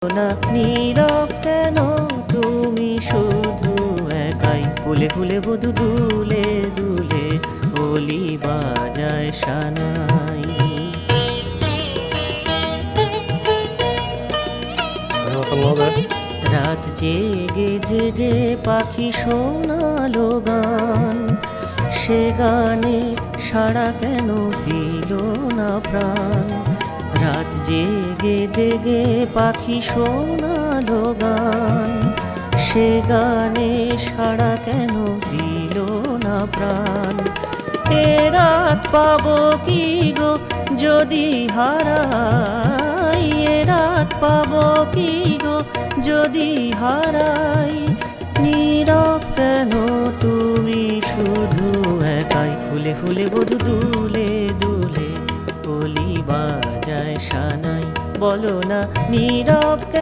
না নীরব কেন তুমি শুধু একাই, ফুলে ফুলে বধু দুলে দুলে হোলি বাজায় সানাই। রাত জেগে জেগে পাখি শোনালো গান, সে গানে সাড়া কেন দিল না প্রাণ। রাত জেগে জেগে পাখি শোনালো গান, সে গানে সাড়া কেন দিল না প্রাণ। এ রাত পাবো কি গো যদি হারাই, এ রাত পাবো কি গো যদি হারাই। নীরব কেন তুমি শুধু একাই, ফুলে ফুলে বধু দুলে দুলে হোলি বাজায় সানাই। বলো না নীরব কেন